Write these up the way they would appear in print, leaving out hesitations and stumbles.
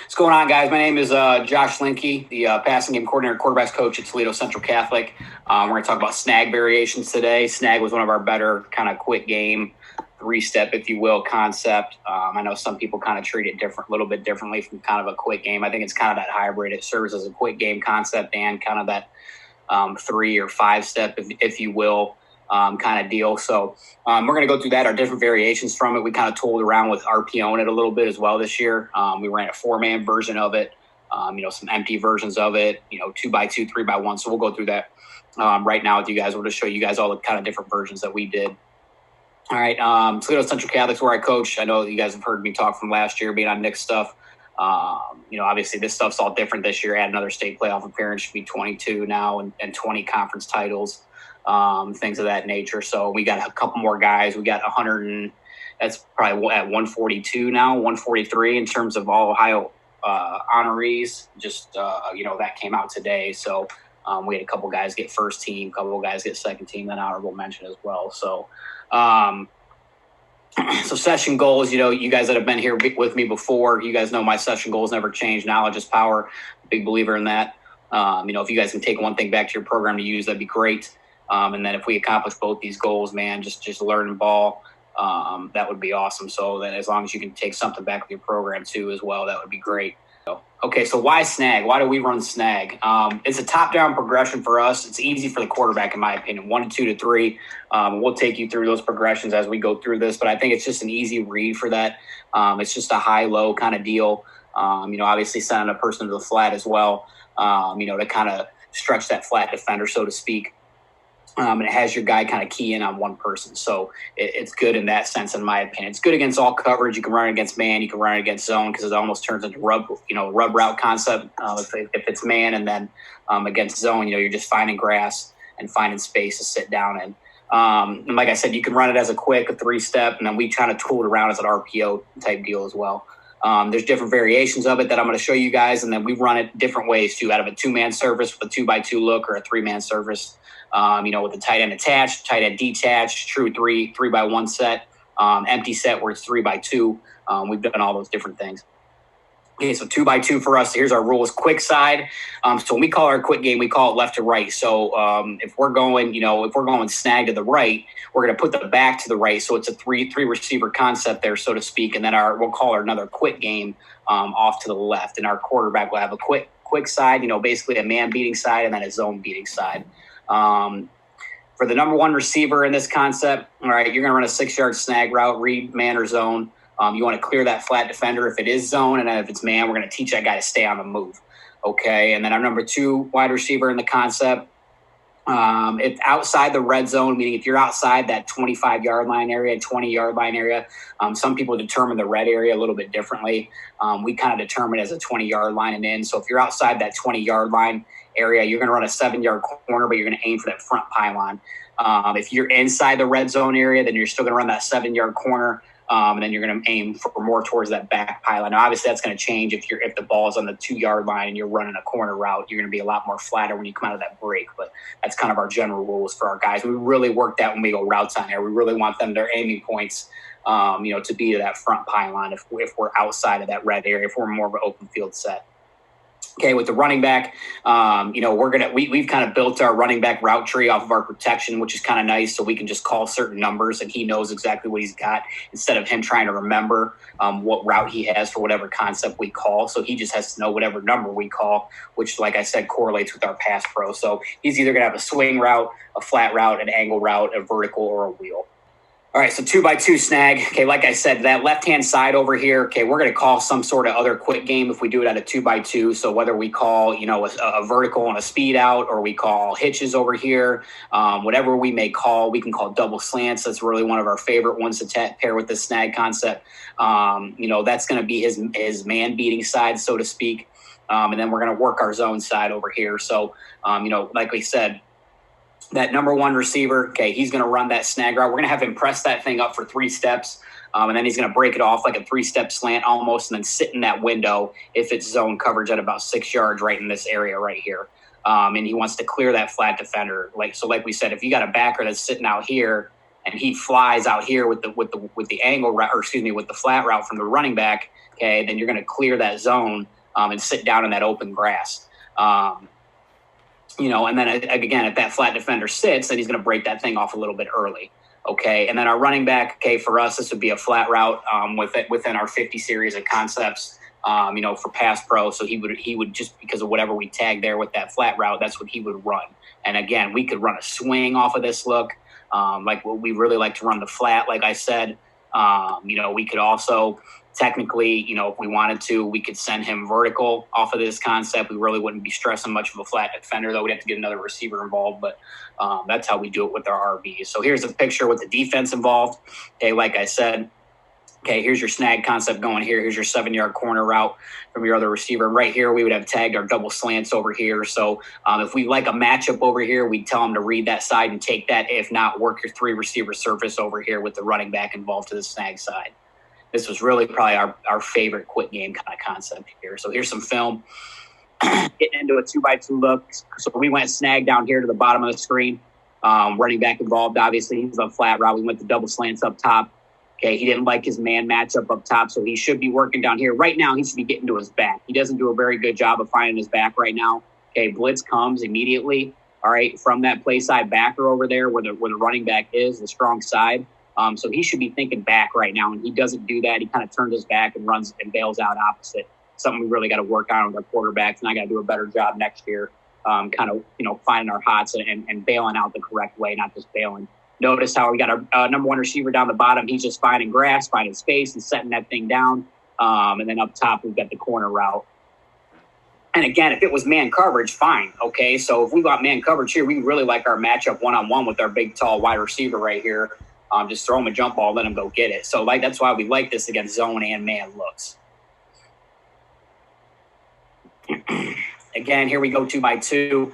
What's going on, guys? My name is Josh Lindke, the passing game coordinator, quarterbacks coach at Toledo Central Catholic. We're going to talk about snag variations today. Snag was one of our better kind of quick game, three-step, if you will, concept. I know some people kind of treat it a little bit differently from kind of a quick game. I think it's kind of that hybrid. It serves as a quick game concept and kind of that 3 or 5 step, if you will, kind of deal. So we're going to go through that, our different variations from it. We kind of tooled around with RPOing it a little bit as well this year. We ran a 4-man version of it, some empty versions of it, 2x2, 3x1. So we'll go through that right now with you guys. We'll just show you guys all the kind of different versions that we did. All right. Toledo Central Catholic's where I coach. I know you guys have heard me talk from last year being on Nick's stuff. Obviously this stuff's all different this year. Add another state playoff appearance, should be 22 now and 20 conference titles. Things of that nature. So we got a couple more guys. We got 100 and that's probably at 142 now, 143 in terms of all Ohio honorees. Just, that came out today. So we had a couple guys get first team, a couple guys get second team, then honorable mention as well. So, so session goals, you guys that have been here with me before, you guys know my session goals never change. Knowledge is power. Big believer in that. If you guys can take one thing back to your program to use, that'd be great. And then if we accomplish both these goals, man, just learn and ball, that would be awesome. So then as long as you can take something back with your program too as well, that would be great. Okay, so why snag? Why do we run snag? It's a top-down progression for us. It's easy for the quarterback, in my opinion, 1 to 2 to 3. We'll take you through those progressions as we go through this, but I think it's just an easy read for that. It's just a high-low kind of deal. Obviously sending a person to the flat as well, to kind of stretch that flat defender, so to speak. And it has your guy kind of key in on one person. So it's good in that sense, in my opinion. It's good against all coverage. You can run it against man. You can run it against zone because it almost turns into rub route concept if it's man. And then against zone, you're just finding grass and finding space to sit down in. And like I said, you can run it as a 3-step, and then we kind of tooled around as an RPO type deal as well. There's different variations of it that I'm going to show you guys, and then we run it different ways too, out of a 2-man service with a 2x2 look or a 3-man service. With the tight end attached, tight end detached, true 3x1 set, empty set where it's 3x2. We've done all those different things. Okay, so 2x2 for us. Here's our rules: quick side. So when we call our quick game, we call it left to right. So if we're going snag to the right, we're going to put the back to the right. So it's a three receiver concept there, so to speak. And then we'll call another quick game off to the left. And our quarterback will have a quick side, basically a man beating side and then a zone beating side. For the number one receiver in this concept, all right, you're going to run a 6-yard snag route, read man or zone. You want to clear that flat defender if it is zone, and then if it's man, we're going to teach that guy to stay on the move. Okay, and then our number 2 wide receiver in the concept, if outside the red zone, meaning if you're outside that 25-yard line area, 20-yard line area, some people determine the red area a little bit differently. We kind of determine it as a 20-yard line and in. So if you're outside that 20-yard line area, you're going to run a 7-yard corner, but you're going to aim for that front pylon. If you're inside the red zone area, then you're still going to run that 7-yard corner. And then you're going to aim for more towards that back pylon. Now, obviously, that's going to change if the ball is on the 2-yard line and you're running a corner route. You're going to be a lot more flatter when you come out of that break. But that's kind of our general rules for our guys. We really work that when we go routes on there. We really want them, their aiming points, to be to that front pylon if we're outside of that red area, if we're more of an open field set. Okay, with the running back, we've kind of built our running back route tree off of our protection, which is kind of nice. So we can just call certain numbers and he knows exactly what he's got instead of him trying to remember what route he has for whatever concept we call. So he just has to know whatever number we call, which, like I said, correlates with our pass pro. So he's either going to have a swing route, a flat route, an angle route, a vertical, or a wheel. All right, so 2x2 snag. Okay, like I said, that left-hand side over here, okay, we're going to call some sort of other quick game if we do it at a 2x2. So whether we call, a vertical and a speed out, or we call hitches over here, whatever we may call, we can call double slants. That's really one of our favorite ones to pair with the snag concept. That's going to be his man-beating side, so to speak. And then we're going to work our zone side over here. So, like we said, that number 1 receiver, okay, he's going to run that snag route. We're going to have him press that thing up for 3 steps, and then he's going to break it off like a 3-step slant almost, and then sit in that window if it's zone coverage at about 6 yards right in this area right here. And he wants to clear that flat defender. Like we said, if you got a backer that's sitting out here and he flies out here with the angle route, with the flat route from the running back, okay, then you're going to clear that zone and sit down in that open grass. And then again, if that flat defender sits, then he's going to break that thing off a little bit early. Okay. And then our running back, okay, for us, this would be a flat route within our 50 series of concepts, for pass pro. So he would just because of whatever we tag there with that flat route, that's what he would run. And again, we could run a swing off of this look. We really like to run the flat, like I said. We could also technically, if we wanted to, we could send him vertical off of this concept. We really wouldn't be stressing much of a flat defender, though. We'd have to get another receiver involved, but that's how we do it with our RBs. So here's a picture with the defense involved. Okay, like I said, okay, here's your snag concept going here. Here's your 7-yard corner route from your other receiver. Right here, we would have tagged our double slants over here. So if we like a matchup over here, we'd tell them to read that side and take that. If not, work your 3 receiver surface over here with the running back involved to the snag side. This was really probably our favorite quick game kind of concept here. So here's some film getting into a 2x2 look. So we went snag down here to the bottom of the screen. Running back involved, obviously. He's a flat route. We went to double slants up top. Okay, he didn't like his man matchup up top, so he should be working down here. Right now, he should be getting to his back. He doesn't do a very good job of finding his back right now. Okay, blitz comes immediately, all right, from that play side backer over there where the running back is, the strong side. So he should be thinking back right now, and he doesn't do that. He kind of turns his back and runs and bails out opposite. Something we really got to work on with our quarterbacks, and I got to do a better job next year, finding our hots and bailing out the correct way, not just bailing. Notice how we got our number 1 receiver down the bottom. He's just finding grass, finding space, and setting that thing down. And then up top, we've got the corner route. And again, if it was man coverage, fine. Okay, so if we got man coverage here, we really like our matchup one-on-one with our big, tall wide receiver right here. Just throw him a jump ball, let him go get it. So that's why we like this against zone and man looks. Again, here we go 2x2.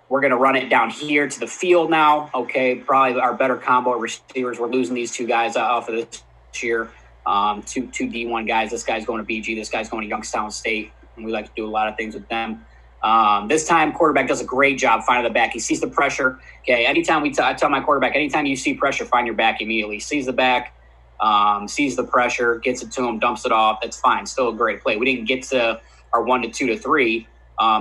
We're going to run it down here to the field now. Okay, probably our better combo of receivers. We're losing these 2 guys off of this year. Two D1 guys. This guy's going to BG. This guy's going to Youngstown State. And we like to do a lot of things with them. This time, quarterback does a great job finding the back. He sees the pressure. Okay, anytime I tell my quarterback, anytime you see pressure, find your back immediately. Sees the back, sees the pressure, gets it to him, dumps it off. That's fine. Still a great play. We didn't get to our 1 to 2 to 3,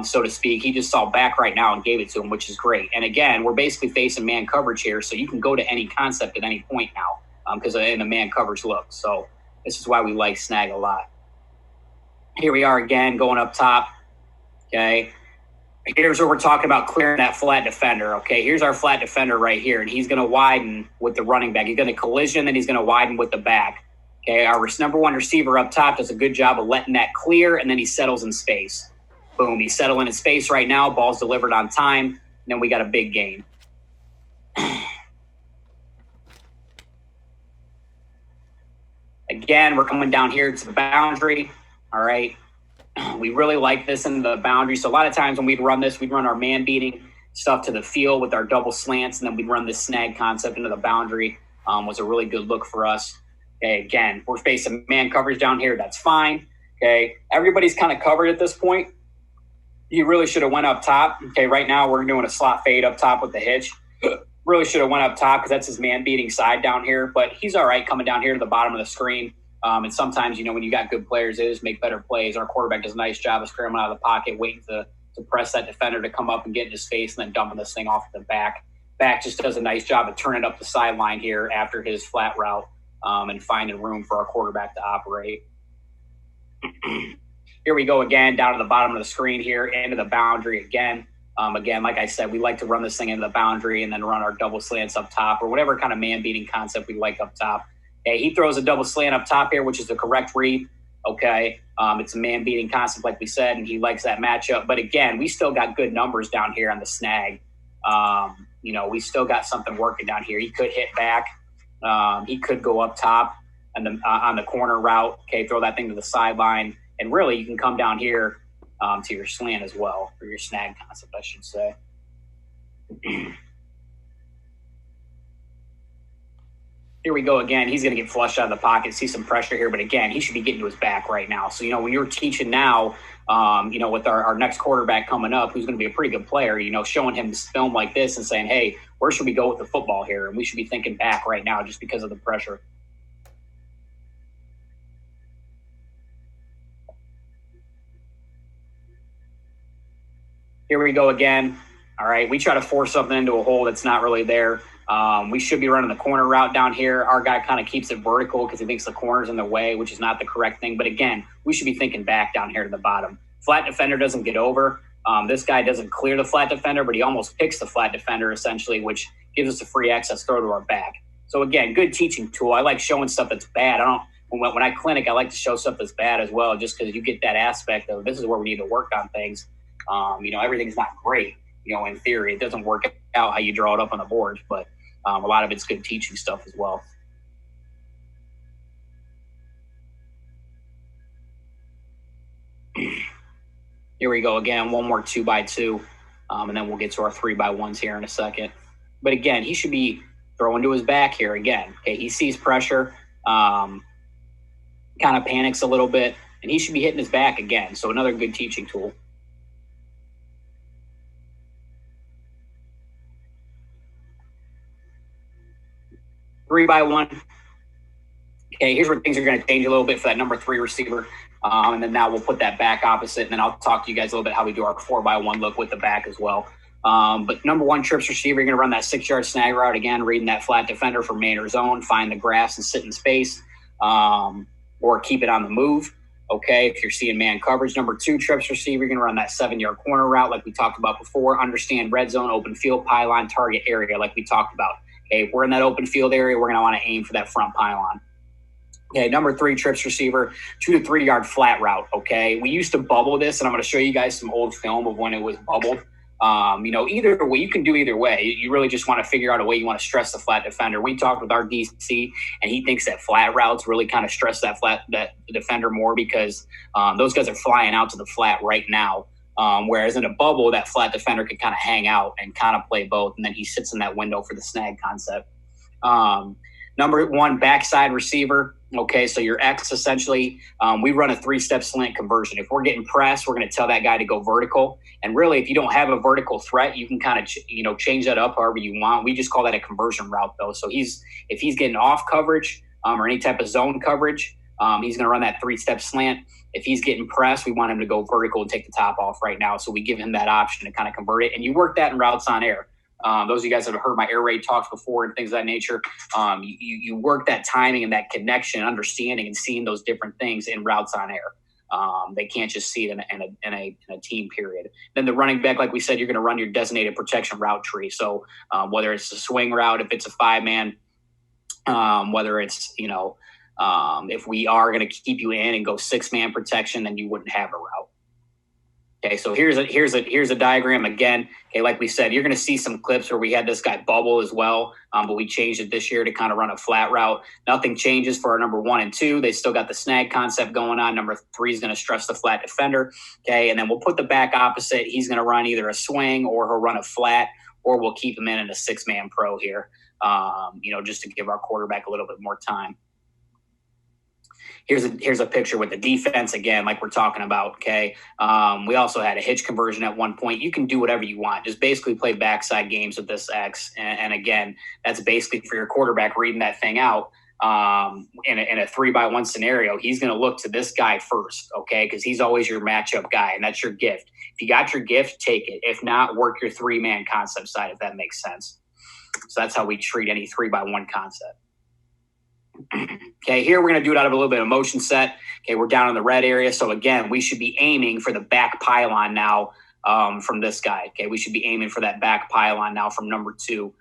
so to speak. He just saw back right now and gave it to him, which is great. And again, we're basically facing man coverage here, so you can go to any concept at any point now because in the man coverage look. So this is why we like snag a lot. Here we are again, going up top. Okay, here's where we're talking about clearing that flat defender. Okay, here's our flat defender right here, and he's going to widen with the running back. He's going to collision, then he's going to widen with the back. Okay, our number 1 receiver up top does a good job of letting that clear, and then he settles in space. Boom, he's settling in space right now. Ball's delivered on time, and then we got a big gain. Again, we're coming down here to the boundary. All right. We really like this in the boundary. So a lot of times when we'd run this, we'd run our man beating stuff to the field with our double slants, and then we'd run this snag concept into the boundary. Was a really good look for us. Okay, again, we're facing man coverage down here. That's fine. Okay, everybody's kind of covered at this point. You really should have went up top. Okay, right now we're doing a slot fade up top with the hitch. Really should have went up top because that's his man beating side down here. But he's all right coming down here to the bottom of the screen. And sometimes, when you got good players, they just make better plays. Our quarterback does a nice job of scrambling out of the pocket, waiting to press that defender to come up and get in his face and then dumping this thing off the back. Back just does a nice job of turning up the sideline here after his flat route and finding room for our quarterback to operate. Here we go again, down to the bottom of the screen here, into the boundary again. Again, like I said, we like to run this thing into the boundary and then run our double slants up top or whatever kind of man-beating concept we like up top. Okay, he throws a double slant up top here, which is the correct read. Okay, it's a man-beating concept, like we said, and he likes that matchup. But again, we still got good numbers down here on the snag. We still got something working down here. He could hit back. He could go up top and on the corner route. Okay, throw that thing to the sideline. And really, you can come down here to your slant as well, or your snag concept, I should say. Here we go again. He's going to get flushed out of the pocket, see some pressure here. But again, he should be getting to his back right now. So, when you're teaching now, with our next quarterback coming up, who's going to be a pretty good player, showing him this film like this and saying, hey, where should we go with the football here? And we should be thinking back right now just because of the pressure. Here we go again. All right, we try to force something into a hole that's not really there. We should be running the corner route down here. Our guy kind of keeps it vertical because he thinks the corner's in the way, which is not the correct thing. But again, we should be thinking back down here to the bottom. Flat defender doesn't get over. This guy doesn't clear the flat defender, but he almost picks the flat defender essentially, which gives us a free access throw to our back. So again, good teaching tool. I like showing stuff that's bad. When I clinic, I like to show stuff that's bad as well, just because you get that aspect of this is where we need to work on things. Everything's not great. In theory, it doesn't work out how you draw it up on the board, but a lot of it's good teaching stuff as well. Here we go again, one more 2x2, and then we'll get to our 3x1s here in a second. But again, he should be throwing to his back here again. Okay, he sees pressure, kind of panics a little bit, and he should be hitting his back again. So another good teaching tool. Three by one. Okay, here's where things are going to change a little bit for that number 3 receiver. And then now we'll put that back opposite, and then I'll talk to you guys a little bit how we do our 4x1 look with the back as well. But number 1 trips receiver, you're going to run that 6-yard snag route again, reading that flat defender for man or zone, find the grass and sit in space, or keep it on the move. Okay, if you're seeing man coverage. Number 2 trips receiver, you're going to run that 7-yard corner route like we talked about before. Understand red zone, open field, pylon, target area like we talked about. Okay, if we're in that open field area, we're going to want to aim for that front pylon. Okay, number 3 trips receiver, 2 to 3 yard flat route. Okay, we used to bubble this, and I'm going to show you guys some old film of when it was bubbled. Either way, you can do either way. You really just want to figure out a way you want to stress the flat defender. We talked with our DC, and he thinks that flat routes really kind of stress that defender more because those guys are flying out to the flat right now. Whereas in a bubble, that flat defender can kind of hang out and kind of play both, and then he sits in that window for the snag concept. Number 1, backside receiver. Okay, so your X essentially, we run a 3-step slant conversion. If we're getting pressed, we're going to tell that guy to go vertical. And really, if you don't have a vertical threat, you can kind of change that up however you want. We just call that a conversion route, though. So if he's getting off coverage or any type of zone coverage, he's going to run that 3-step slant. If he's getting pressed, we want him to go vertical and take the top off right now. So we give him that option to kind of convert it. And you work that in routes on air. Those of you guys that have heard my air raid talks before and things of that nature, you work that timing and that connection, understanding and seeing those different things in routes on air. They can't just see it in a team period. Then the running back, like we said, you're going to run your designated protection route tree. So whether it's a swing route, if it's a 5-man, whether it's, if we are going to keep you in and go 6-man protection, then you wouldn't have a route. Okay, so here's a diagram again. Okay, like we said, you're going to see some clips where we had this guy bubble as well, but we changed it this year to kind of run a flat route. Nothing changes for our number 1 and 2. They still got the snag concept going on. Number 3 is going to stress the flat defender. Okay, and then we'll put the back opposite. He's going to run either a swing or he'll run a flat, or we'll keep him in a 6-man pro here, just to give our quarterback a little bit more time. Here's a picture with the defense again, like we're talking about. Okay, we also had a hitch conversion at one point. You can do whatever you want. Just basically play backside games with this X, and again, that's basically for your quarterback reading that thing out. In a 3x1 scenario, he's going to look to this guy first, okay, because he's always your matchup guy, and that's your gift. If you got your gift, take it. If not, work your 3-man concept side, if that makes sense. So that's how we treat any 3x1 concept. Okay, here we're going to do it out of a little bit of motion set. Okay, we're down in the red area. So again, we should be aiming for the back pylon now from this guy. Okay, we should be aiming for that back pylon now from number 2.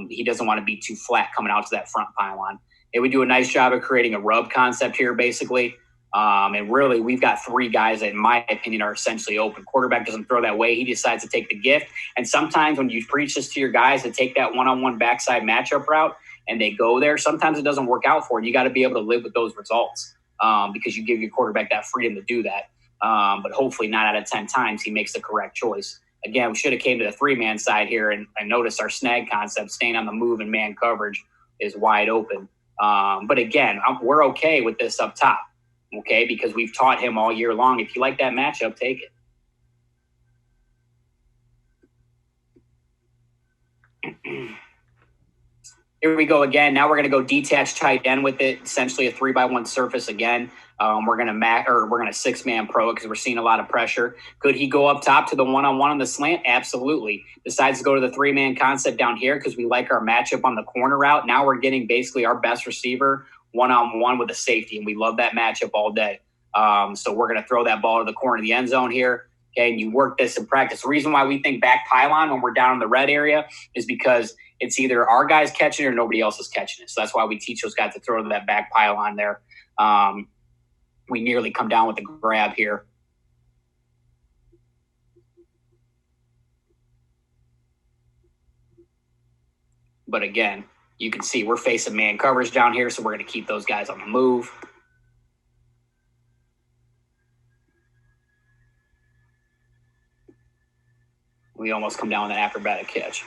He doesn't want to be too flat coming out to that front pylon. Okay, we do a nice job of creating a rub concept here, basically. And really, we've got 3 guys that, in my opinion, are essentially open. Quarterback doesn't throw that way. He decides to take the gift. And sometimes when you preach this to your guys to take that one-on-one backside matchup route, and they go there, sometimes it doesn't work out for you. You got to be able to live with those results because you give your quarterback that freedom to do that. But hopefully 9 out of 10 times he makes the correct choice. Again, we should have came to the 3-man side here and notice our snag concept, staying on the move and man coverage is wide open. But again, we're okay with this up top, okay, because we've taught him all year long. If you like that matchup, take it. Here we go again. Now we're going to go detached tight end with it, essentially a 3x1 surface again. We're gonna 6-man pro because we're seeing a lot of pressure. Could he go up top to the one-on-one on the slant? Absolutely. Decides to go to the 3-man concept down here because we like our matchup on the corner route. Now we're getting basically our best receiver one-on-one with a safety, and we love that matchup all day. So we're gonna throw that ball to the corner of the end zone here. Okay, and you work this in practice. The reason why we think back pylon when we're down in the red area is because it's either our guys catching it or nobody else is catching it. So that's why we teach those guys to throw to that back pylon there. We nearly come down with the grab here. But again, you can see we're facing man coverage down here, so we're going to keep those guys on the move. We almost come down with an acrobatic catch.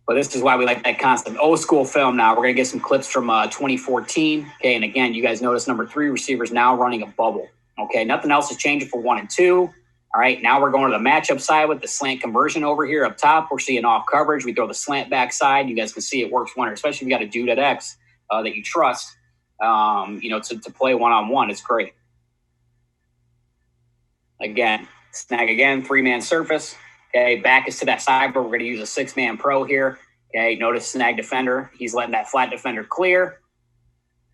But this is why we like that constant old school film now. We're going to get some clips from 2014. Okay, and again, you guys notice number 3 receivers now running a bubble. Okay, nothing else is changing for 1 and 2. All right, now we're going to the matchup side with the slant conversion over here up top. We're seeing off coverage. We throw the slant back side. You guys can see it works wonder, especially if you got a dude at X that you trust, to play one-on-one. It's great. Again, snag again, 3-man surface. Okay, back is to that side, but we're going to use a 6-man pro here. Okay, notice snag defender. He's letting that flat defender clear.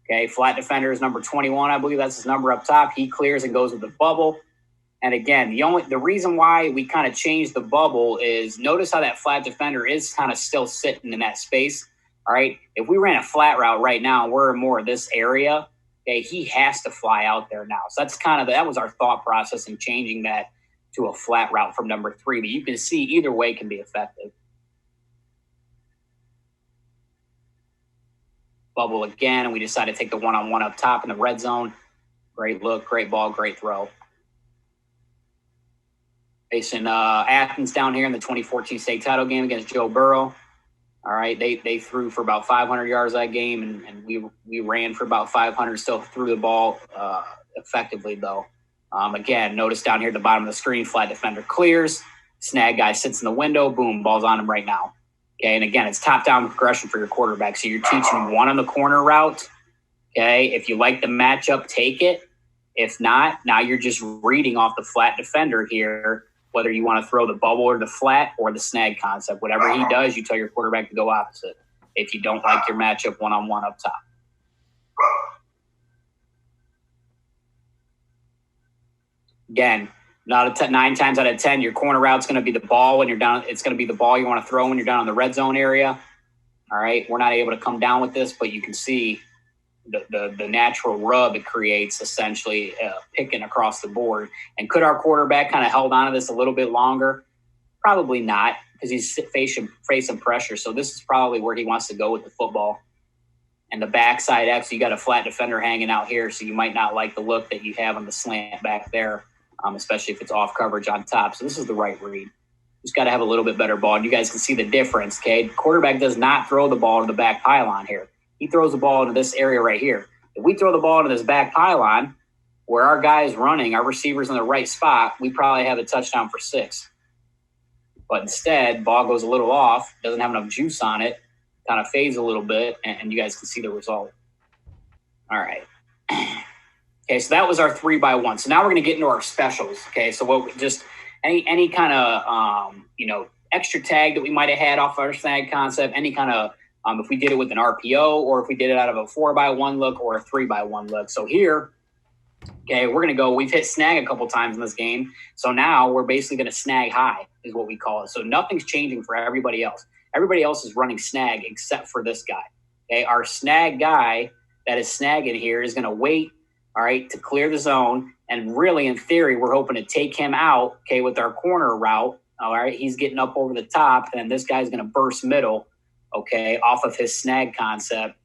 Okay, flat defender is number 21. I believe that's his number up top. He clears and goes with the bubble. And again, the reason why we kind of changed the bubble is notice how that flat defender is kind of still sitting in that space. All right, if we ran a flat route right now, we're in more of this area. Okay, he has to fly out there now. So that was our thought process in changing that to a flat route from number 3. But you can see either way can be effective. Bubble again, and we decided to take the one-on-one up top in the red zone. Great look, great ball, great throw. Facing Athens down here in the 2014 state title game against Joe Burrow. All right, they threw for about 500 yards that game, and we ran for about 500, still threw the ball effectively, though. Again, notice down here at the bottom of the screen, flat defender clears, snag guy sits in the window, boom, ball's on him right now. Okay, and again, it's top-down progression for your quarterback. So you're teaching 1 on the corner route. Okay, if you like the matchup, take it. If not, now you're just reading off the flat defender here, whether you want to throw the bubble or the flat or the snag concept. Whatever he does, you tell your quarterback to go opposite if you don't like your matchup one-on-one up top. Again, 9 times out of 10, your corner route's going to be the ball when you're down. It's going to be the ball you want to throw when you're down in the red zone area. All right, we're not able to come down with this, but you can see the natural rub it creates, essentially picking across the board. And could our quarterback kind of held on to this a little bit longer? Probably not, because he's facing pressure. So this is probably where he wants to go with the football. And the backside X, you got a flat defender hanging out here, so you might not like the look that you have on the slant back there, especially if it's off coverage on top. So this is the right read. Just got to have a little bit better ball. And you guys can see the difference, okay? Quarterback does not throw the ball to the back pylon here. He throws the ball into this area right here. If we throw the ball into this back pylon, where our guy is running, our receiver's in the right spot, we probably have a touchdown for 6. But instead, ball goes a little off, doesn't have enough juice on it, kind of fades a little bit, and you guys can see the result. All right. Okay, so that was our 3x1. So now we're going to get into our specials. Okay, so what just any kind of extra tag that we might have had off our snag concept, any kind of if we did it with an RPO or if we did it out of a 4x1 look or a 3x1 look. So here, okay, we're going to go, we've hit snag a couple times in this game. So now we're basically going to snag high is what we call it. So nothing's changing for everybody else. Everybody else is running snag except for this guy. Okay, our snag guy that is snagging here is going to wait, all right, to clear the zone. And really, in theory, we're hoping to take him out, okay, with our corner route. All right, he's getting up over the top, and this guy's going to burst middle, okay, off of his snag concept.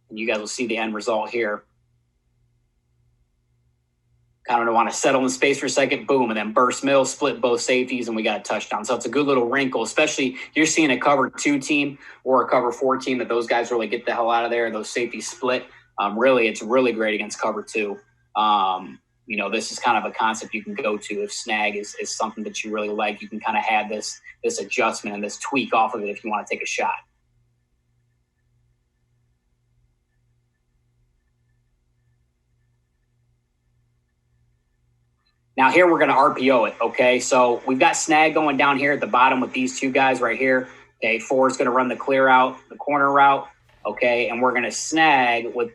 And you guys will see the end result here. Kind of want to settle in space for a second, boom, and then burst middle, split both safeties, and we got a touchdown. So it's a good little wrinkle, especially you're seeing a cover 2 team or a cover 4 team that those guys really get the hell out of there and those safeties split. Really, it's really great against cover 2. This is kind of a concept you can go to if snag is something that you really like. You can kind of have this adjustment and this tweak off of it if you want to take a shot. Now here we're going to RPO it, okay? So we've got snag going down here at the bottom with these two guys right here. Okay, 4 is going to run the clear out, the corner route, okay? And we're going to snag with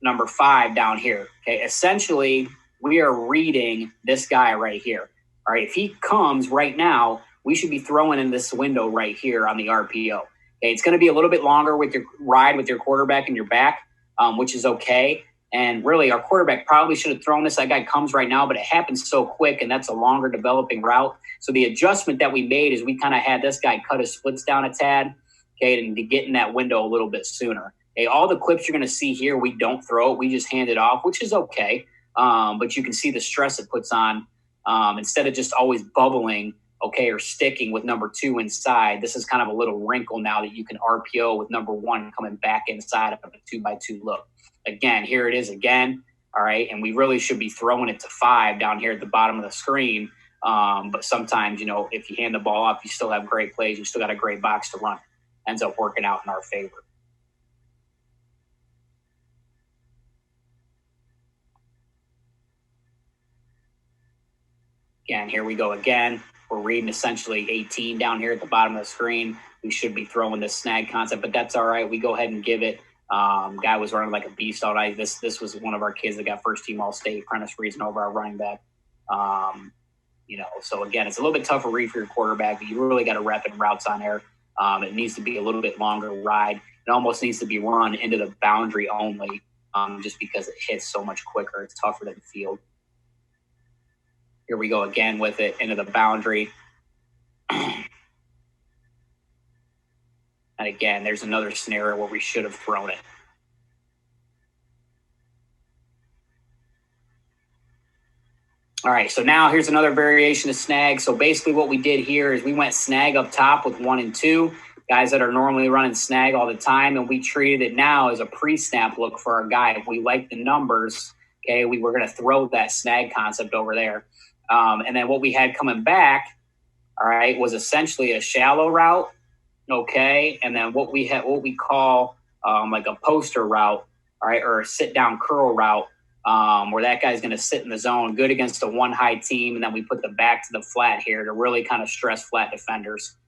number 5 down here, okay? Essentially, we are reading this guy right here. All right, if he comes right now, we should be throwing in this window right here on the RPO. Okay, it's going to be a little bit longer with your ride with your quarterback in your back, which is okay. And really, our quarterback probably should have thrown this. That guy comes right now, but it happens so quick, and that's a longer developing route. So the adjustment that we made is we kind of had this guy cut his splits down a tad, okay, and to get in that window a little bit sooner. Okay, all the clips you're going to see here, we don't throw it. We just hand it off, which is okay. But you can see the stress it puts on instead of just always bubbling, okay, or sticking with number 2 inside. This is kind of a little wrinkle now that you can RPO with number 1 coming back inside of a 2x2 look. Again, here it is again, all right, and we really should be throwing it to 5 down here at the bottom of the screen. But sometimes, if you hand the ball off, you still have great plays. You still got a great box to run. Ends up working out in our favor. Again, here we go again. We're reading essentially 18 down here at the bottom of the screen. We should be throwing this snag concept, but that's all right. We go ahead and give it. Guy was running like a beast all night. This was one of our kids that got first team All-State. Prentice reason over our running back. So again, it's a little bit tougher read for your quarterback, but you really got to rep and routes on there. It needs to be a little bit longer ride. It almost needs to be run into the boundary only, just because it hits so much quicker. It's tougher than the field. Here we go again with it into the boundary. And again, there's another scenario where we should have thrown it. All right, so now here's another variation of snag. So basically what we did here is we went snag up top with 1 and 2, guys that are normally running snag all the time, and we treated it now as a pre-snap look for our guy. If we like the numbers, okay, we were going to throw that snag concept over there. And then what we had coming back, all right, was essentially a shallow route, okay, and then what we call like a poster route, all right, or a sit-down curl route, where that guy's going to sit in the zone, good against a 1 high team, and then we put the back to the flat here to really kind of stress flat defenders.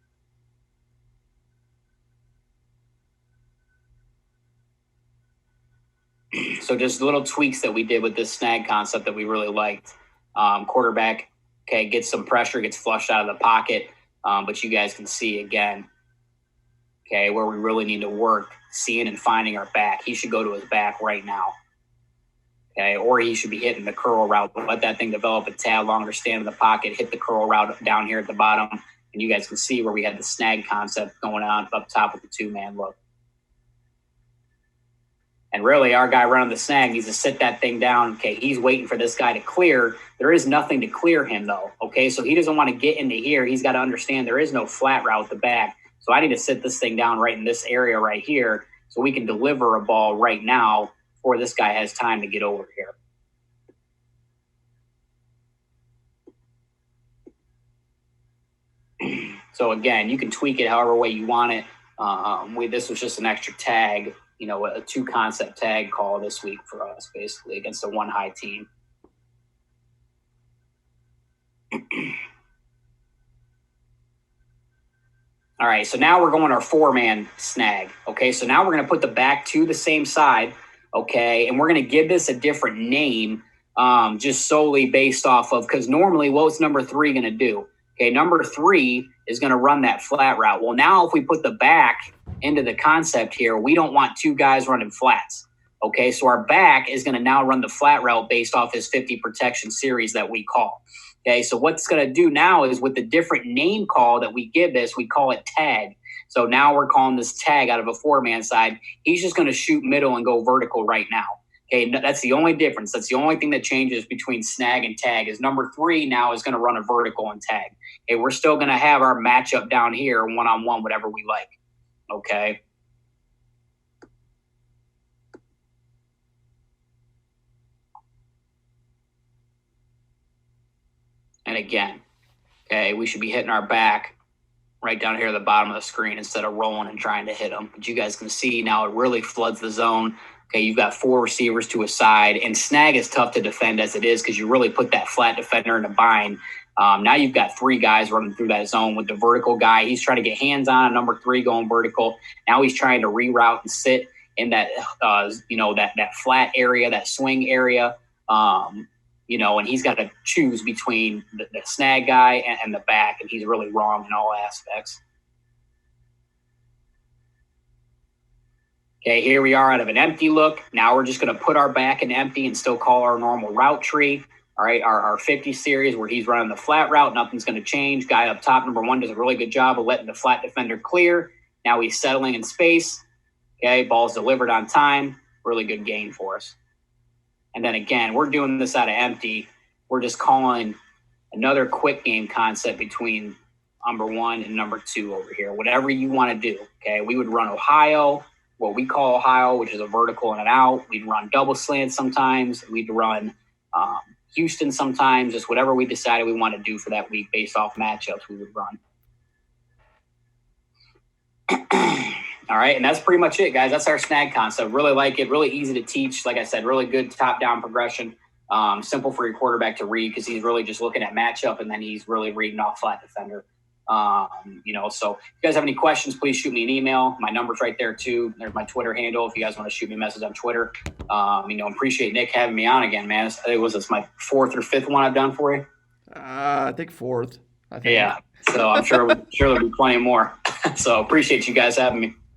So just little tweaks that we did with this snag concept that we really liked. Quarterback, okay, gets some pressure, gets flushed out of the pocket, but you guys can see again, okay, where we really need to work, seeing and finding our back. He should go to his back right now, okay, or he should be hitting the curl route. Let that thing develop a tad longer, stand in the pocket, hit the curl route down here at the bottom, and you guys can see where we had the snag concept going on up top with the 2-man look. And really, our guy running the snag needs to sit that thing down. Okay, he's waiting for this guy to clear. There is nothing to clear him, though. Okay, so he doesn't want to get into here. He's got to understand there is no flat route at the back. So I need to sit this thing down right in this area right here so we can deliver a ball right now before this guy has time to get over here. So again, you can tweak it however way you want it. This was just an extra tag, a 2-concept tag call this week for us, basically, against a 1 high team. All right, so now we're going our 4-man snag. Okay, so now we're going to put the back to the same side, okay, and we're going to give this a different name just solely based off of, because normally what's number 3 going to do? Okay, number 3 is going to run that flat route. Well, now if we put the back into the concept here, we don't want 2 guys running flats. Okay, so our back is going to now run the flat route based off his 50 protection series that we call. Okay, so what's going to do now is with the different name call that we give this, we call it tag. So now we're calling this tag out of a 4-man side. He's just going to shoot middle and go vertical right now. Okay, that's the only difference. That's the only thing that changes between snag and tag is number 3 now is going to run a vertical and tag. Okay, we're still going to have our matchup down here, one-on-one, whatever we like. Okay. And again, okay, we should be hitting our back right down here at the bottom of the screen instead of rolling and trying to hit them. But you guys can see now it really floods the zone. Okay, you've got 4 receivers to a side, and snag is tough to defend as it is because you really put that flat defender in a bind. Now you've got 3 guys running through that zone with the vertical guy. He's trying to get hands on number 3 going vertical. Now he's trying to reroute and sit in that, that flat area, that swing area. And he's got to choose between the snag guy and the back, and he's really wrong in all aspects. Okay, here we are out of an empty look. Now we're just going to put our back in empty and still call our normal route tree. All right, our 50 series where he's running the flat route, nothing's going to change. Guy up top, number 1, does a really good job of letting the flat defender clear. Now he's settling in space. Okay, ball's delivered on time. Really good gain for us. And then again, we're doing this out of empty. We're just calling another quick game concept between number 1 and number 2 over here. Whatever you want to do, okay? We would run Ohio, what we call Ohio, which is a vertical and an out. We'd run double slant sometimes. We'd run Houston sometimes. Just whatever we decided we want to do for that week based off matchups, we would run. All right, and that's pretty much it, guys. That's our snag concept. Really like it. Really easy to teach. Like I said, really good top-down progression. Simple for your quarterback to read because he's really just looking at matchup, and then he's really reading off flat defender. So if you guys have any questions, please shoot me an email. My number's right there too. There's my Twitter handle if you guys want to shoot me a message on Twitter. Appreciate Nick having me on again, man. This my 4th or 5th one I've done for you? I think 4th. Yeah. So I'm sure there'll be plenty more. So appreciate you guys having me.